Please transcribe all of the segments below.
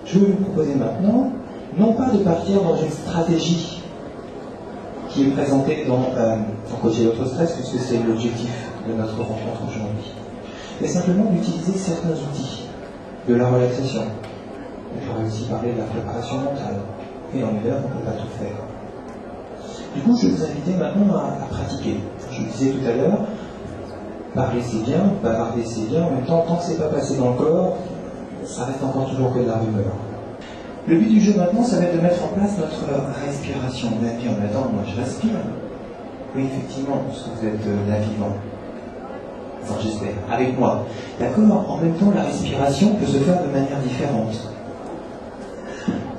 je vais vous proposer maintenant, non pas de partir dans une stratégie qui est présentée dans Coacher votre stress, puisque c'est l'objectif de notre rencontre aujourd'hui, mais simplement d'utiliser certains outils de la relaxation. On pourrait aussi parler de la préparation mentale, et en une heure, on ne peut pas tout faire. Du coup, je vais vous inviter maintenant à pratiquer. Je vous disais tout à l'heure, parler c'est bien, bavarder c'est bien, en même temps, tant que c'est pas passé dans le corps, ça reste encore toujours que de la rumeur. Le but du jeu maintenant, ça va être de mettre en place notre respiration. Vous allez dire, mais attends, moi je respire. Oui, effectivement, parce que vous êtes là vivant. Enfin, j'espère. Avec moi. D'accord? En même temps, la respiration peut se faire de manière différente.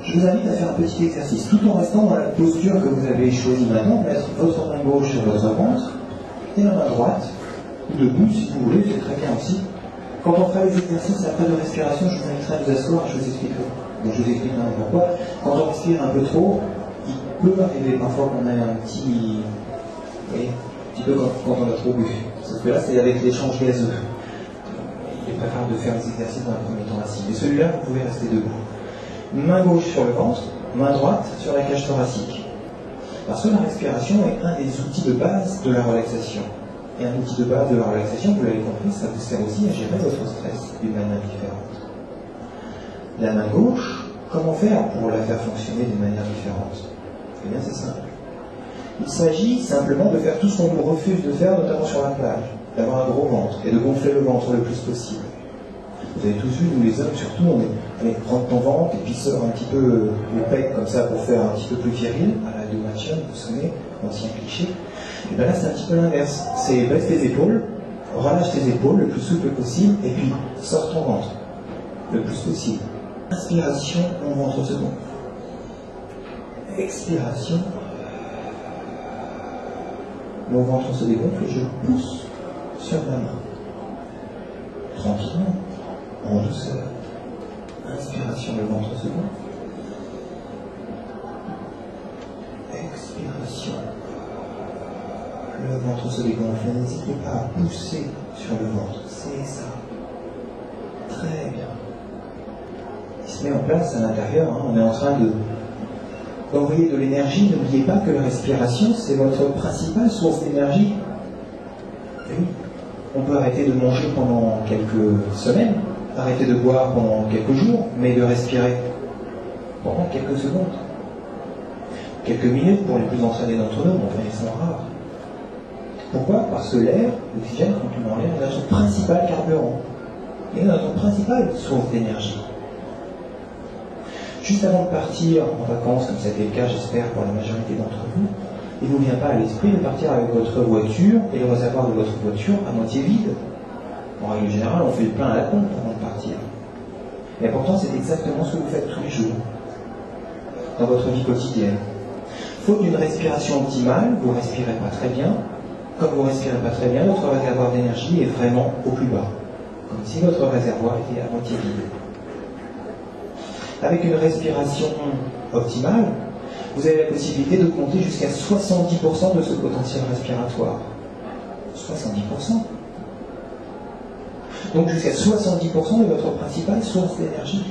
Je vous invite à faire un petit exercice, tout en restant dans la posture que vous avez choisie maintenant, mettre votre main gauche sur votre ventre et la main droite, ou debout si vous voulez, c'est très bien aussi. Quand on fera les exercices après de respiration, je vous inviterai à vous asseoir et je vous expliquerai. Donc je vous explique pourquoi. Quand on respire un peu trop, il peut arriver parfois qu'on ait un petit peu quand on a trop bu. Parce que là, c'est avec l'échange gazeux. Il est préférable de faire les exercices dans un premier temps assis. Mais celui-là, vous pouvez rester debout. Main gauche sur le ventre, main droite sur la cage thoracique. Parce que la respiration est un des outils de base de la relaxation. Et un outil de base de la relaxation, vous l'avez compris, ça vous sert aussi à gérer votre stress d'une manière différente. La main gauche, comment faire pour la faire fonctionner d'une manière différente? Eh bien, c'est simple. Il s'agit simplement de faire tout ce qu'on nous refuse de faire, notamment sur la plage, d'avoir un gros ventre et de gonfler le ventre le plus possible. Vous avez tous vu, nous les hommes surtout, on est, allez, prendre ton ventre et puis sort un petit peu les pecs comme ça pour faire un petit peu plus viril, à la de Machin, vous savez, ancien cliché. Et bien là, c'est un petit peu l'inverse. C'est baisse tes épaules, relâche tes épaules le plus souple possible, et puis sors ton ventre le plus possible. Inspiration, mon ventre se gonfle. Expiration, mon ventre se dégonfle et je pousse sur ma main. Tranquillement, en douceur. Inspiration, le ventre se gonfle. Expiration, le ventre se dégonfle. N'hésitez pas à pousser sur le ventre. C'est ça. Très bien. Il se met en place à l'intérieur. On est en train d'envoyer de l'énergie. N'oubliez pas que la respiration, c'est votre principale source d'énergie. Oui. On peut arrêter de manger pendant quelques semaines, arrêter de boire pendant quelques jours, mais de respirer pendant quelques secondes. Quelques minutes pour les plus entraînés d'entre nous, mais ils sont rares. Pourquoi? Parce que l'air, l'oxygène, quand on est en l'air, est notre principal carburant. Et notre principale source d'énergie. Juste avant de partir en vacances, comme c'était le cas, j'espère, pour la majorité d'entre vous, il ne vous vient pas à l'esprit de partir avec votre voiture et le réservoir de votre voiture à moitié vide. En règle générale, on fait le plein à la pompe avant de partir. Et pourtant, c'est exactement ce que vous faites tous les jours, dans votre vie quotidienne. Faute d'une respiration optimale, vous ne respirez pas très bien. Comme vous ne respirez pas très bien, votre réservoir d'énergie est vraiment au plus bas. Comme si votre réservoir était à moitié vide. Avec une respiration optimale, vous avez la possibilité de compter jusqu'à 70% de ce potentiel respiratoire. 70%. Donc jusqu'à 70% de votre principale source d'énergie.